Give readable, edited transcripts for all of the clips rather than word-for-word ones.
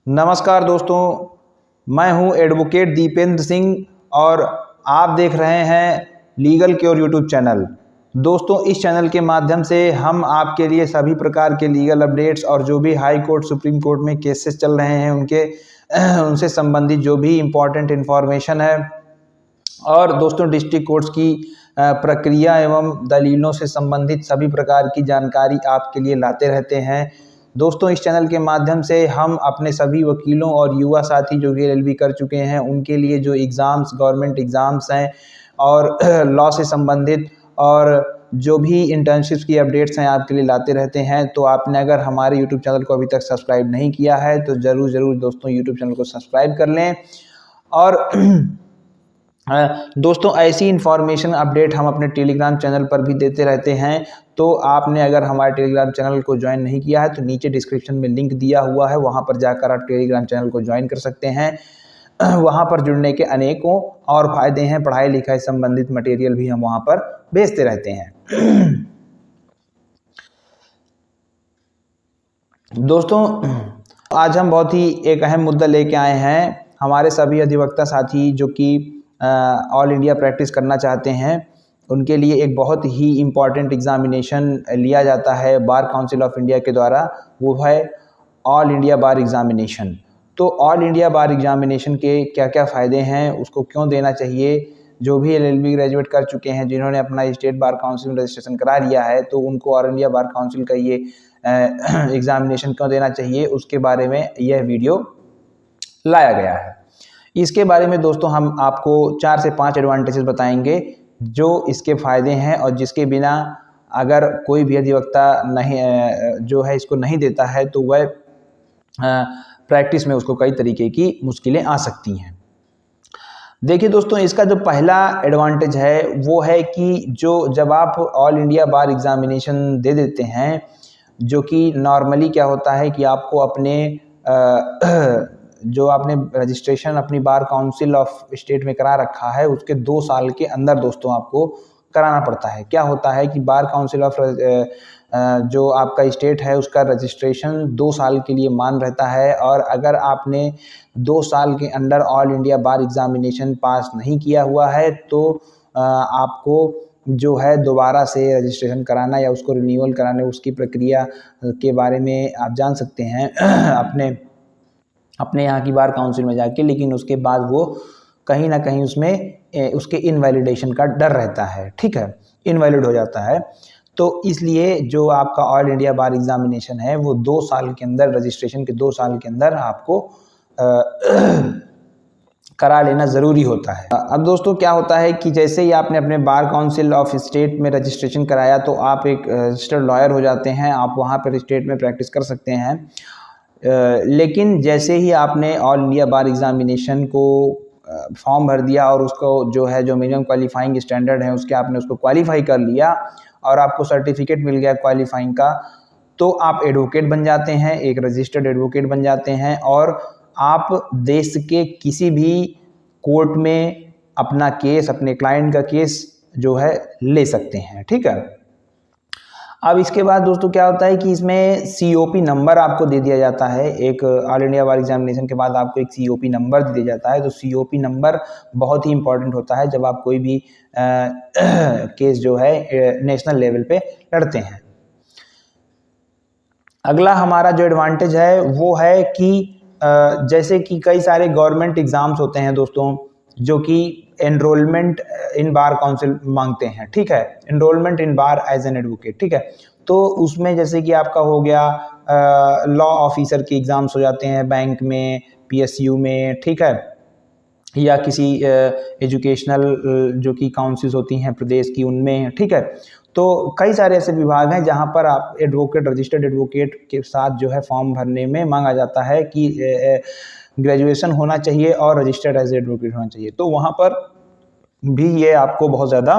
नमस्कार दोस्तों, मैं हूं एडवोकेट दीपेंद्र सिंह और आप देख रहे हैं लीगल क्योर यूट्यूब चैनल। दोस्तों, इस चैनल के माध्यम से हम आपके लिए सभी प्रकार के लीगल अपडेट्स और जो भी हाई कोर्ट सुप्रीम कोर्ट में केसेस चल रहे हैं उनसे संबंधित जो भी इम्पोर्टेंट इन्फॉर्मेशन है और दोस्तों डिस्ट्रिक्ट कोर्ट्स की प्रक्रिया एवं दलीलों से संबंधित सभी प्रकार की जानकारी आपके लिए लाते रहते हैं। दोस्तों, इस चैनल के माध्यम से हम अपने सभी वकीलों और युवा साथी जो भी LLB कर चुके हैं उनके लिए जो एग्ज़ाम्स गवर्नमेंट एग्ज़ाम्स हैं और लॉ से संबंधित और जो भी इंटर्नशिप्स की अपडेट्स हैं आपके लिए लाते रहते हैं। तो आपने अगर हमारे यूट्यूब चैनल को अभी तक सब्सक्राइब नहीं किया है तो ज़रूर दोस्तों यूट्यूब चैनल को सब्सक्राइब कर लें। और दोस्तों, ऐसी इन्फॉर्मेशन अपडेट हम अपने टेलीग्राम चैनल पर भी देते रहते हैं। तो आपने अगर हमारे टेलीग्राम चैनल को ज्वाइन नहीं किया है तो नीचे डिस्क्रिप्शन में लिंक दिया हुआ है, वहां पर जाकर आप टेलीग्राम चैनल को ज्वाइन कर सकते हैं। वहां पर जुड़ने के अनेकों और फायदे हैं। पढ़ाई लिखाई संबंधित मटेरियल भी हम वहां पर भेजते रहते हैं। दोस्तों, आज हम बहुत ही एक अहम मुद्दा लेके आए हैं। हमारे सभी अधिवक्ता साथी जो कि ऑल इंडिया प्रैक्टिस करना चाहते हैं उनके लिए एक बहुत ही इम्पॉर्टेंट एग्ज़ामिनेशन लिया जाता है बार काउंसिल ऑफ इंडिया के द्वारा, वो है ऑल इंडिया बार एग्ज़ामिनेशन। तो ऑल इंडिया बार एग्ज़ामिनेशन के क्या क्या फ़ायदे हैं, उसको क्यों देना चाहिए, जो भी LLB ग्रेजुएट कर चुके हैं जिन्होंने अपना स्टेट बार काउंसिल में रजिस्ट्रेशन करा लिया है तो उनको ऑल इंडिया बार काउंसिल का ये एग्ज़ामिनेशन क्यों देना चाहिए, उसके बारे में यह वीडियो लाया गया है। इसके बारे में दोस्तों हम आपको 4 से 5 एडवांटेजेस बताएंगे जो इसके फ़ायदे हैं और जिसके बिना अगर कोई भी अधिवक्ता नहीं जो है इसको नहीं देता है तो वह प्रैक्टिस में उसको कई तरीके की मुश्किलें आ सकती हैं। देखिए दोस्तों, इसका जो पहला एडवांटेज है वो है कि जब आप ऑल इंडिया बार एग्ज़ामिनेशन दे देते हैं, जो कि नॉर्मली क्या होता है कि आपको अपने जो आपने रजिस्ट्रेशन अपनी बार काउंसिल ऑफ स्टेट में करा रखा है उसके 2 साल के अंदर दोस्तों आपको कराना पड़ता है। क्या होता है कि बार काउंसिल ऑफ जो आपका स्टेट है उसका रजिस्ट्रेशन 2 साल के लिए मान रहता है और अगर आपने 2 साल के अंदर ऑल इंडिया बार एग्ज़ामिनेशन पास नहीं किया हुआ है तो आपको जो है दोबारा से रजिस्ट्रेशन कराना या उसको रिन्यूअल कराने उसकी प्रक्रिया के बारे में आप जान सकते हैं अपने यहाँ की बार काउंसिल में जाके, लेकिन उसके बाद वो कहीं ना कहीं उसमें उसके इनवैलिडेशन का डर रहता है। ठीक है, इनवैलिड हो जाता है। तो इसलिए जो आपका ऑल इंडिया बार एग्ज़ामिनेशन है वो 2 साल के अंदर, रजिस्ट्रेशन के 2 साल के अंदर आपको करा लेना ज़रूरी होता है। अब दोस्तों क्या होता है कि जैसे ही आपने अपने बार काउंसिल ऑफ स्टेट में रजिस्ट्रेशन कराया तो आप एक रजिस्टर्ड लॉयर हो जाते हैं, आप वहाँ पर स्टेट में प्रैक्टिस कर सकते हैं। लेकिन जैसे ही आपने ऑल इंडिया बार एग्ज़ामिनेशन को फॉर्म भर दिया और उसको जो मिनिमम क्वालिफाइंग स्टैंडर्ड है उसके आपने उसको क्वालिफाई कर लिया और आपको सर्टिफिकेट मिल गया क्वालिफाइंग का, तो आप एडवोकेट बन जाते हैं, एक रजिस्टर्ड एडवोकेट बन जाते हैं और आप देश के किसी भी कोर्ट में अपना केस, अपने क्लाइंट का केस जो है ले सकते हैं। ठीक है। अब इसके बाद दोस्तों क्या होता है कि इसमें COP नंबर आपको दे दिया जाता है। एक ऑल इंडिया बार एग्ज़ामिनेशन के बाद आपको एक COP नंबर दिया जाता है। तो COP नंबर बहुत ही इंपॉर्टेंट होता है जब आप कोई भी केस जो है नेशनल लेवल पे लड़ते हैं। अगला हमारा जो एडवांटेज है वो है कि जैसे कि कई सारे गवर्नमेंट एग्ज़ाम्स होते हैं दोस्तों जो कि एनरोलमेंट इन बार काउंसिल मांगते हैं। ठीक है, enrolment in bar as an advocate. ठीक है, तो उसमें जैसे कि आपका हो गया लॉ ऑफिसर के एग्ज़ाम्स हो जाते हैं बैंक में, PSU में, ठीक है, या किसी एजुकेशनल जो कि काउंसिल्स होती हैं प्रदेश की उनमें। ठीक है, तो कई सारे ऐसे विभाग हैं जहां पर आप एडवोकेट, रजिस्टर्ड एडवोकेट के साथ जो है फॉर्म भरने में मांगा जाता है कि ग्रेजुएशन होना चाहिए और रजिस्टर्ड एज एडवोकेट होना चाहिए। तो वहाँ पर भी ये आपको बहुत ज़्यादा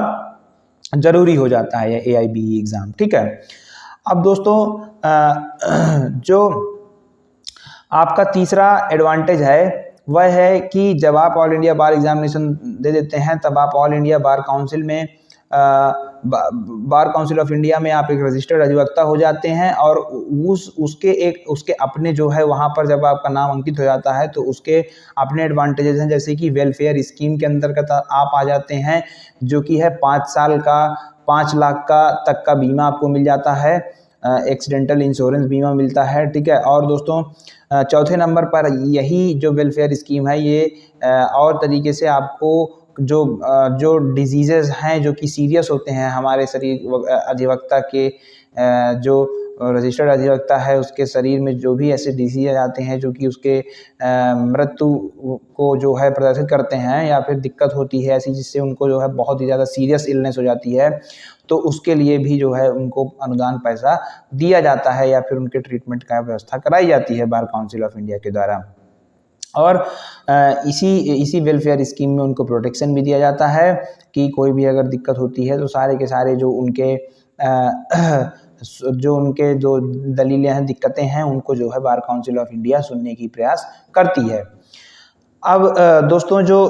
ज़रूरी हो जाता है ये AIBE एग्ज़ाम। ठीक है। अब दोस्तों जो आपका तीसरा एडवांटेज है वह है कि जब आप ऑल इंडिया बार एग्ज़ामिनेशन दे देते हैं तब आप ऑल इंडिया बार काउंसिल में बार काउंसिल ऑफ इंडिया में आप एक रजिस्टर्ड अधिवक्ता हो जाते हैं और उसके अपने जो है वहाँ पर जब आपका नाम अंकित हो जाता है तो उसके अपने एडवांटेजेस हैं, जैसे कि वेलफेयर स्कीम के अंतर्गत आप आ जाते हैं, जो कि है 5 साल का 5 लाख का तक का बीमा आपको मिल जाता है, एक्सीडेंटल इंश्योरेंस बीमा मिलता है, ठीक है। और दोस्तों चौथे नंबर पर यही जो वेलफेयर स्कीम है ये और तरीके से आपको जो डिजीज़ेज़ हैं जो कि सीरियस होते हैं हमारे शरीर अधिवक्ता के, जो रजिस्टर्ड अधिवक्ता है उसके शरीर में जो भी ऐसे डिजीज़ आते हैं जो कि उसके मृत्यु को जो है प्रदर्शित करते हैं या फिर दिक्कत होती है ऐसी जिससे उनको जो है बहुत ही ज़्यादा सीरियस इलनेस हो जाती है, तो उसके लिए भी जो है उनको अनुदान पैसा दिया जाता है या फिर उनके ट्रीटमेंट का व्यवस्था कराई जाती है बार काउंसिल ऑफ इंडिया के द्वारा। और इसी वेलफेयर स्कीम में उनको प्रोटेक्शन भी दिया जाता है कि कोई भी अगर दिक्कत होती है तो सारे के सारे जो उनके जो दलीलें हैं, दिक्कतें हैं, उनको जो है बार काउंसिल ऑफ इंडिया सुनने की प्रयास करती है। अब दोस्तों जो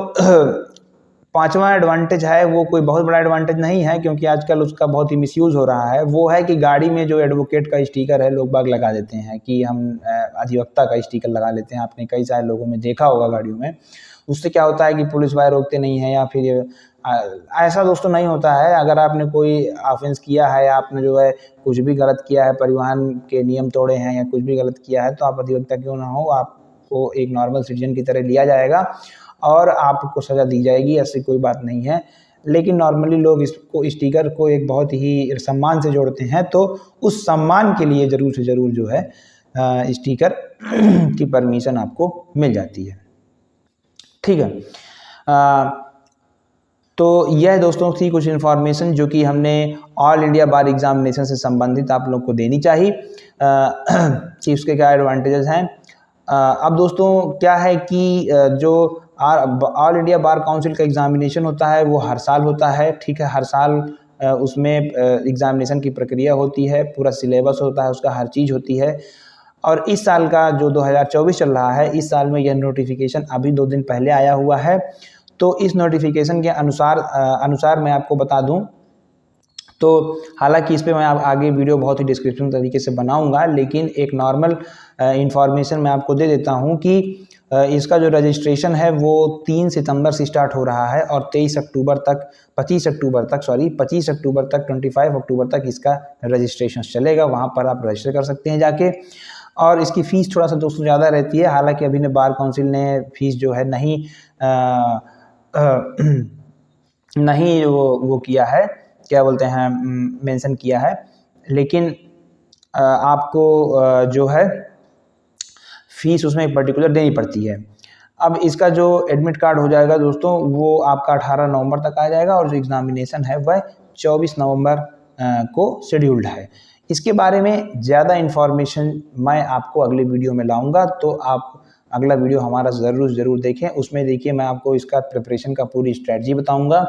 5वां एडवांटेज है वो कोई बहुत बड़ा एडवांटेज नहीं है, क्योंकि आजकल उसका बहुत ही मिसयूज़ हो रहा है। वो है कि गाड़ी में जो एडवोकेट का स्टिकर है लोग बाग लगा देते हैं कि हम अधिवक्ता का स्टिकर लगा लेते हैं। आपने कई सारे लोगों में देखा होगा गाड़ियों में। उससे क्या होता है कि पुलिस वाले रोकते नहीं हैं या फिर ऐसा दोस्तों नहीं होता है। अगर आपने कोई ऑफेंस किया है या आपने जो है कुछ भी गलत किया है, परिवहन के नियम तोड़े हैं या कुछ भी गलत किया है, तो आप अधिवक्ता क्यों ना हो, आपको एक नॉर्मल सिटीजन की तरह लिया जाएगा और आपको सज़ा दी जाएगी, ऐसी कोई बात नहीं है। लेकिन नॉर्मली लोग इसको स्टिकर को एक बहुत ही सम्मान से जोड़ते हैं, तो उस सम्मान के लिए ज़रूर से ज़रूर जो है स्टिकर की परमिशन आपको मिल जाती है, ठीक है। तो यह दोस्तों थी कुछ इन्फॉर्मेशन जो कि हमने ऑल इंडिया बार एग्जामिनेशन से संबंधित आप लोग को देनी चाहिए कि उसके क्या एडवांटेजेस हैं। अब दोस्तों क्या है कि जो ऑल इंडिया बार काउंसिल का एग्जामिनेशन होता है वो हर साल होता है, ठीक है। हर साल उसमें एग्जामिनेशन की प्रक्रिया होती है, पूरा सिलेबस होता है, उसका हर चीज़ होती है। और इस साल का जो 2024 चल रहा है, इस साल में यह नोटिफिकेशन अभी 2 दिन पहले आया हुआ है। तो इस नोटिफिकेशन के अनुसार मैं आपको बता दूं, तो हालांकि इस पे मैं आगे वीडियो बहुत ही डिस्क्रिप्शन तरीके से बनाऊंगा, लेकिन एक नॉर्मल इन्फॉर्मेशन मैं आपको दे देता हूं कि इसका जो रजिस्ट्रेशन है वो 3 सितंबर से स्टार्ट हो रहा है और 25 अक्टूबर तक 25 अक्टूबर तक 25 अक्टूबर तक इसका रजिस्ट्रेशन चलेगा। वहाँ पर आप रजिस्टर कर सकते हैं जाके। और इसकी फ़ीस थोड़ा सा दोस्तों ज़्यादा रहती है, हालांकि अभी ने बार काउंसिल ने फ़ीस जो है नहीं वो किया है, क्या बोलते हैं, मेंशन किया है, लेकिन आपको जो है फ़ीस उसमें एक पर्टिकुलर देनी पड़ती है। अब इसका जो एडमिट कार्ड हो जाएगा दोस्तों वो आपका 18 नवंबर तक आ जाएगा और जो एग्ज़ामिनेशन है वह 24 नवंबर को शेड्यूल्ड है। इसके बारे में ज़्यादा इन्फॉर्मेशन मैं आपको अगले वीडियो में लाऊंगा, तो आप अगला वीडियो हमारा ज़रूर देखें। उसमें देखिए मैं आपको इसका प्रिपरेशन का पूरी स्ट्रेटजी बताऊंगा,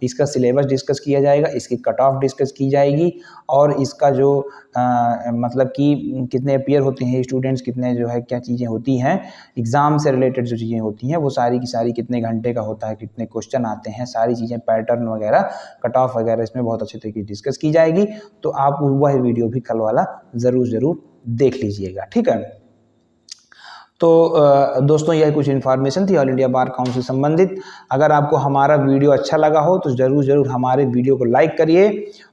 इसका सिलेबस डिस्कस किया जाएगा, इसकी कट ऑफ डिस्कस की जाएगी और इसका जो मतलब कि कितने अपीयर होते हैं स्टूडेंट्स, कितने जो है क्या चीज़ें होती हैं एग्ज़ाम से रिलेटेड जो चीज़ें होती हैं वो सारी की सारी, कितने घंटे का होता है, कितने क्वेश्चन आते हैं, सारी चीज़ें, पैटर्न वगैरह, कट ऑफ वगैरह इसमें बहुत अच्छे तरीके से डिस्कस की जाएगी। तो आप वह वीडियो भी कल वाला ज़रूर देख लीजिएगा, ठीक है। तो दोस्तों यह कुछ इन्फॉर्मेशन थी ऑल इंडिया बार काउंसिल संबंधित। अगर आपको हमारा वीडियो अच्छा लगा हो तो ज़रूर हमारे वीडियो को लाइक करिए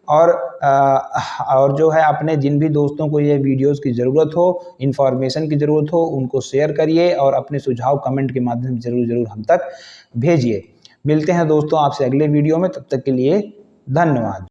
और जो है अपने जिन भी दोस्तों को ये वीडियोस की ज़रूरत हो, इन्फॉर्मेशन की ज़रूरत हो, उनको शेयर करिए और अपने सुझाव कमेंट के माध्यम से ज़रूर हम तक भेजिए। मिलते हैं दोस्तों आपसे अगले वीडियो में, तब तक के लिए धन्यवाद।